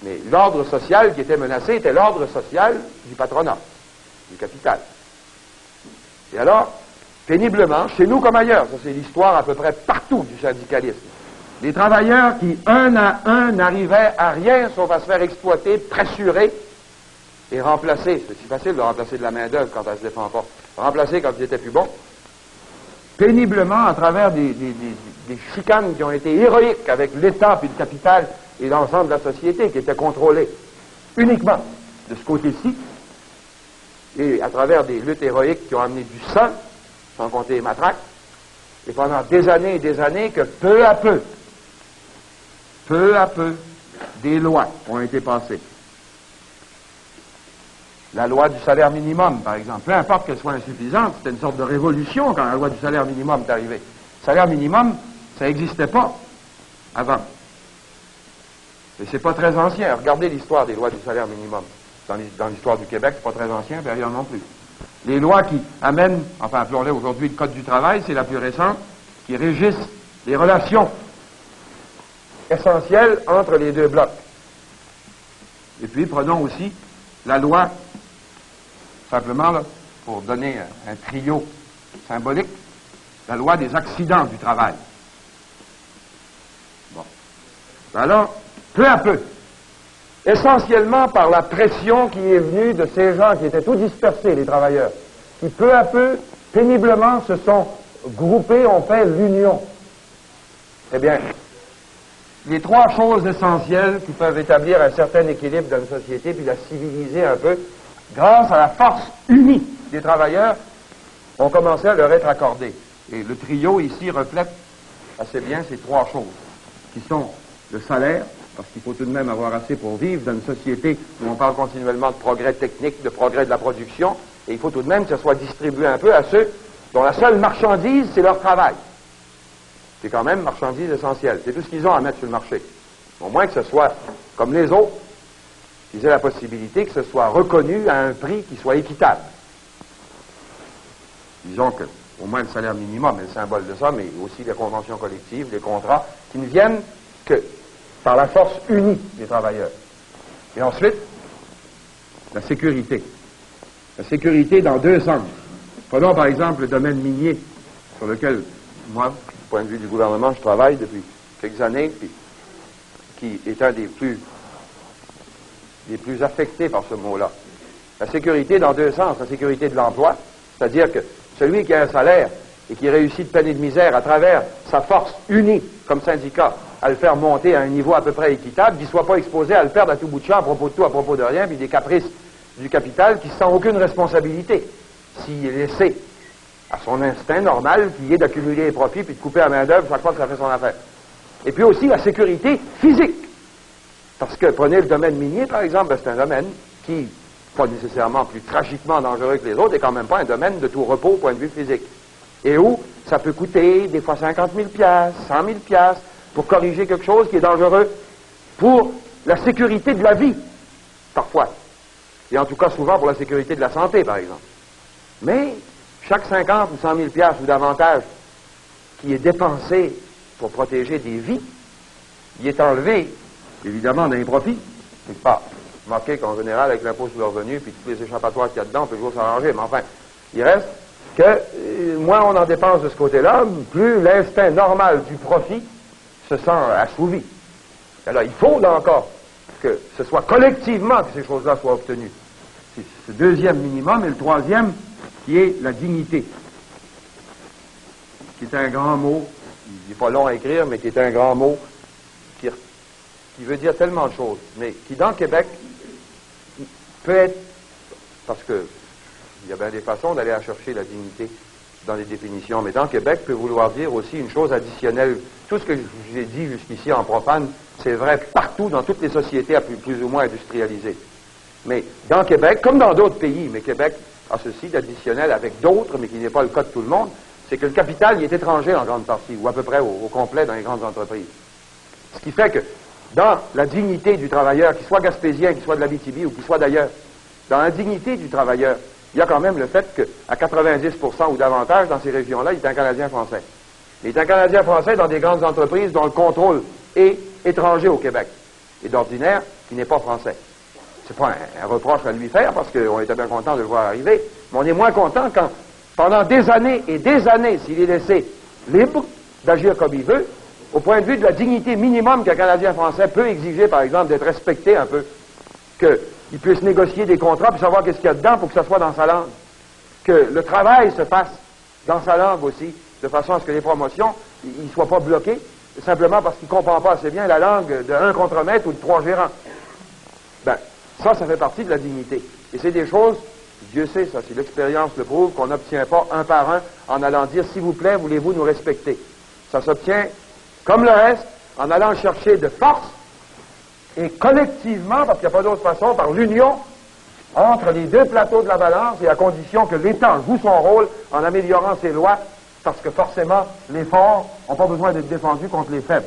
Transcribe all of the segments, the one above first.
Mais l'ordre social qui était menacé était l'ordre social du patronat, du capital. Et alors, péniblement, chez nous comme ailleurs, ça c'est l'histoire à peu près partout du syndicalisme, les travailleurs qui, un à un, n'arrivaient à rien sauf à se faire exploiter, pressurer et remplacer. C'est si facile de remplacer de la main-d'œuvre quand elle ne se défend pas. Remplacer quand ils étaient plus bons. Péniblement, à travers des chicanes qui ont été héroïques avec l'État puis le capital et l'ensemble de la société qui était contrôlée uniquement de ce côté-ci, et à travers des luttes héroïques qui ont amené du sang, sans compter les matraques, et pendant des années et des années que peu à peu, des lois ont été passées. La loi du salaire minimum, par exemple, peu importe qu'elle soit insuffisante, c'était une sorte de révolution quand la loi du salaire minimum est arrivée. Le salaire minimum, ça n'existait pas avant. Et c'est pas très ancien. Regardez l'histoire des lois du salaire minimum. Dans l'histoire du Québec, c'est pas très ancien, puis ailleurs non plus. Les lois qui amènent, enfin appelons-les aujourd'hui le Code du travail, c'est la plus récente, qui régissent les relations essentielles entre les deux blocs. Et puis, prenons aussi la loi, simplement, là, pour donner un trio symbolique, la loi des accidents du travail. Bon. Alors, peu à peu, essentiellement par la pression qui est venue de ces gens qui étaient tout dispersés, les travailleurs, qui peu à peu, péniblement, se sont groupés, ont fait l'union. Eh bien, les trois choses essentielles qui peuvent établir un certain équilibre dans une société, puis la civiliser un peu, grâce à la force unie des travailleurs, ont commencé à leur être accordées. Et le trio ici reflète assez bien ces trois choses, qui sont le salaire, parce qu'il faut tout de même avoir assez pour vivre dans une société où on parle continuellement de progrès technique, de progrès de la production, et il faut tout de même que ça soit distribué un peu à ceux dont la seule marchandise, c'est leur travail. C'est quand même marchandise essentielle. C'est tout ce qu'ils ont à mettre sur le marché. Au moins que ce soit comme les autres, qu'ils aient la possibilité que ce soit reconnu à un prix qui soit équitable. Disons que, au moins le salaire minimum est le symbole de ça, mais aussi les conventions collectives, les contrats, qui ne viennent que par la force unie des travailleurs. Et ensuite, la sécurité. La sécurité dans deux sens. Prenons par exemple le domaine minier, sur lequel, moi, du point de vue du gouvernement, je travaille depuis quelques années, puis, qui est un des plus affectés par ce mot-là. La sécurité dans deux sens. La sécurité de l'emploi, c'est-à-dire que celui qui a un salaire et qui réussit de peine et de misère à travers sa force unie comme syndicat, à le faire monter à un niveau à peu près équitable, qu'il ne soit pas exposé à le perdre à tout bout de champ, à propos de tout, à propos de rien, puis des caprices du capital qui ne sent aucune responsabilité s'il est laissé à son instinct normal, qui est d'accumuler les profits puis de couper la main-d'œuvre chaque fois que ça fait son affaire. Et puis aussi la sécurité physique. Parce que prenez le domaine minier, par exemple, ben, c'est un domaine qui, pas nécessairement plus tragiquement dangereux que les autres, est quand même pas un domaine de tout repos au point de vue physique. Et où ça peut coûter des fois 50 000 $, 100 000 $ pour corriger quelque chose qui est dangereux pour la sécurité de la vie, parfois. Et en tout cas, souvent pour la sécurité de la santé, par exemple. Mais chaque 50 ou 100 000 $ ou davantage qui est dépensé pour protéger des vies, il est enlevé, évidemment, d'un profit. C'est pas marqué qu'en général, avec l'impôt sur le revenu, puis tous les échappatoires qu'il y a dedans, on peut toujours s'arranger. Mais enfin, il reste que moins on en dépense de ce côté-là, plus l'instinct normal du profit se sent assouvi. Alors, il faut, là encore, que ce soit collectivement que ces choses-là soient obtenues. C'est ce deuxième minimum, et le troisième, qui est la dignité, qui est un grand mot, il n'est pas long à écrire, mais qui est un grand mot qui veut dire tellement de choses, mais qui, dans le Québec, peut être, parce que il y a bien des façons d'aller à chercher la dignité dans les définitions, mais dans le Québec peut vouloir dire aussi une chose additionnelle. Tout ce que je vous ai dit jusqu'ici en profane, c'est vrai partout dans toutes les sociétés plus ou moins industrialisées. Mais dans Québec, comme dans d'autres pays, mais Québec a ceci d'additionnel avec d'autres, mais qui n'est pas le cas de tout le monde, c'est que le capital y est étranger en grande partie, ou à peu près au complet dans les grandes entreprises. Ce qui fait que dans la dignité du travailleur, qu'il soit gaspésien, qu'il soit de l'Abitibi ou qu'il soit d'ailleurs, dans la dignité du travailleur, il y a quand même le fait qu'à 90% ou davantage dans ces régions-là, il est un Canadien français. Il est un Canadien français dans des grandes entreprises dont le contrôle est étranger au Québec. Et d'ordinaire, qui n'est pas français. C'est pas un reproche à lui faire, parce qu'on était bien content de le voir arriver, mais on est moins content quand, pendant des années et des années, s'il est laissé libre d'agir comme il veut, au point de vue de la dignité minimum qu'un Canadien français peut exiger, par exemple, d'être respecté un peu, qu'il puisse négocier des contrats puis savoir qu'est-ce qu'il y a dedans pour que ça soit dans sa langue, que le travail se fasse dans sa langue aussi, de façon à ce que les promotions ne soient pas bloquées, simplement parce qu'il ne comprend pas assez bien la langue d'un contremaître ou de 3 gérants. Ben, ça fait partie de la dignité. Et c'est des choses, Dieu sait ça, si l'expérience le prouve, qu'on n'obtient pas un par un en allant dire, s'il vous plaît, voulez-vous nous respecter. Ça s'obtient, comme le reste, en allant chercher de force et collectivement, parce qu'il n'y a pas d'autre façon, par l'union entre les deux plateaux de la balance, et à condition que l'État joue son rôle en améliorant ses lois, parce que forcément, les forts n'ont pas besoin d'être défendus contre les faibles.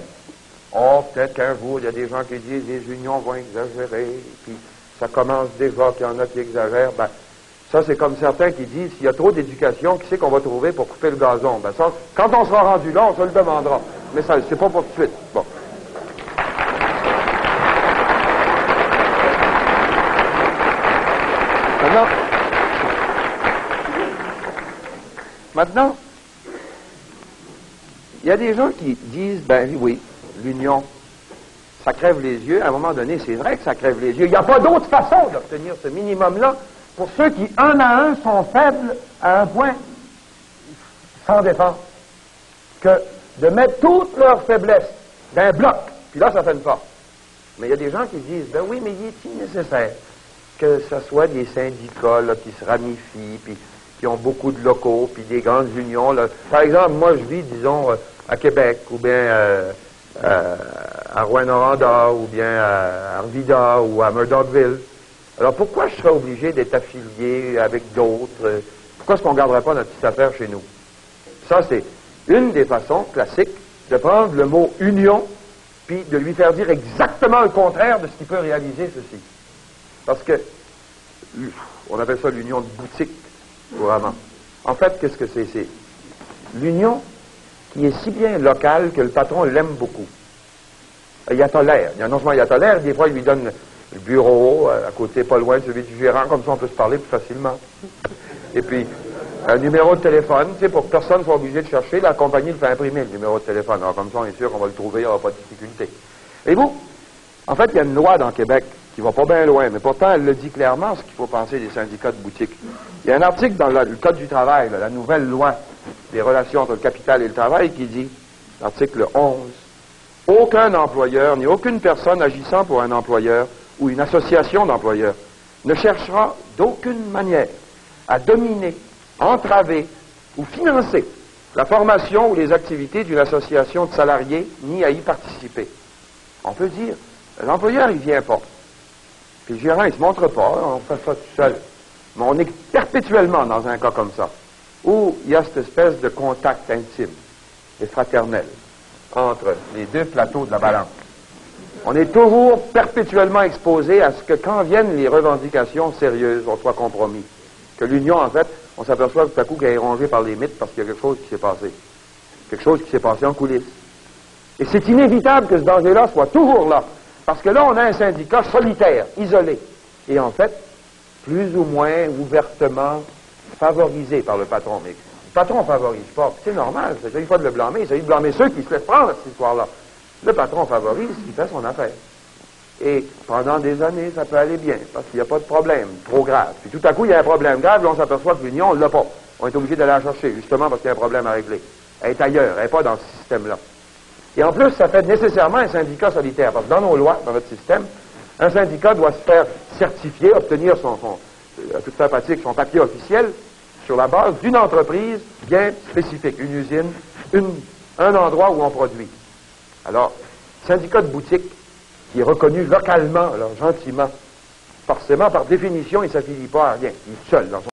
Oh, peut-être qu'un jour, il y a des gens qui disent les unions vont exagérer, puis ça commence déjà qu'il y en a qui exagèrent. Ben, ça, c'est comme certains qui disent, s'il y a trop d'éducation, qui c'est qu'on va trouver pour couper le gazon? Ben, ça, quand on sera rendu là, on se le demandera. Mais ça, c'est pas pour tout de suite. Bon. Maintenant, il y a des gens qui disent, ben oui, l'union, ça crève les yeux. À un moment donné, c'est vrai que ça crève les yeux. Il n'y a pas d'autre façon d'obtenir ce minimum-là pour ceux qui, un à un, sont faibles à un point sans défense, que de mettre toutes leurs faiblesses d'un bloc, puis là, ça fait une force. Mais il y a des gens qui disent, ben oui, mais il est nécessaire que ce soit des syndicats là, qui se ramifient, puis qui ont beaucoup de locaux, puis des grandes unions. Là. Par exemple, moi, je vis, disons, à Québec, ou bien à Rouyn-Noranda, ou bien à Arvida, ou à Murdochville. Alors, pourquoi je serais obligé d'être affilié avec d'autres? Pourquoi est-ce qu'on ne garderait pas notre petite affaire chez nous? Ça, c'est une des façons classiques de prendre le mot « union », puis de lui faire dire exactement le contraire de ce qui peut réaliser ceci. Parce que, on appelle ça l'union de boutique, vraiment. En fait, qu'est-ce que c'est? C'est l'union qui est si bien locale que le patron l'aime beaucoup. Il y a tolère. Non seulement il y a tolère, des fois il lui donne le bureau à côté, pas loin de celui du gérant, comme ça on peut se parler plus facilement. Et puis, un numéro de téléphone, tu sais, pour que personne ne soit obligé de chercher, la compagnie le fait imprimer, le numéro de téléphone. Alors comme ça, on est sûr qu'on va le trouver, il n'y aura pas de difficulté. Et vous, en fait, il y a une loi dans Québec qui va pas bien loin, mais pourtant, elle le dit clairement, ce qu'il faut penser des syndicats de boutique. Il y a un article dans le Code du travail, la nouvelle loi des relations entre le capital et le travail, qui dit, l'article 11, « Aucun employeur, ni aucune personne agissant pour un employeur ou une association d'employeurs ne cherchera d'aucune manière à dominer, entraver ou financer la formation ou les activités d'une association de salariés, ni à y participer. » On peut dire, l'employeur, il ne vient pas. Puis le gérant, il ne se montre pas, on fait ça tout seul. Mais on est perpétuellement dans un cas comme ça, où il y a cette espèce de contact intime et fraternel entre les deux plateaux de la balance. On est toujours perpétuellement exposé à ce que quand viennent les revendications sérieuses, on soit compromis. Que l'union, en fait, on s'aperçoit tout à coup qu'elle est rongée par les mythes parce qu'il y a quelque chose qui s'est passé. Quelque chose qui s'est passé en coulisses. Et c'est inévitable que ce danger-là soit toujours là. Parce que là, on a un syndicat solitaire, isolé. Et en fait, plus ou moins ouvertement favorisé par le patron. Mais le patron ne favorise pas. C'est normal, il ne s'agit pas de le blâmer. Il s'agit de blâmer ceux qui se laissent prendre à cette histoire-là. Le patron favorise, il fait son affaire. Et pendant des années, ça peut aller bien, parce qu'il n'y a pas de problème trop grave. Puis tout à coup, il y a un problème grave, là, on s'aperçoit que l'union, on ne l'a pas. On est obligé d'aller la chercher, justement parce qu'il y a un problème à régler. Elle est ailleurs, elle n'est pas dans ce système-là. Et en plus, ça fait nécessairement un syndicat solitaire, parce que dans nos lois, dans notre système, un syndicat doit se faire certifier, obtenir à toute fin pratique, son papier officiel, sur la base d'une entreprise bien spécifique, une usine, un endroit où on produit. Alors, syndicat de boutique, qui est reconnu localement, alors gentiment, forcément, par définition, il ne s'affilie pas à rien. Il est seul dans son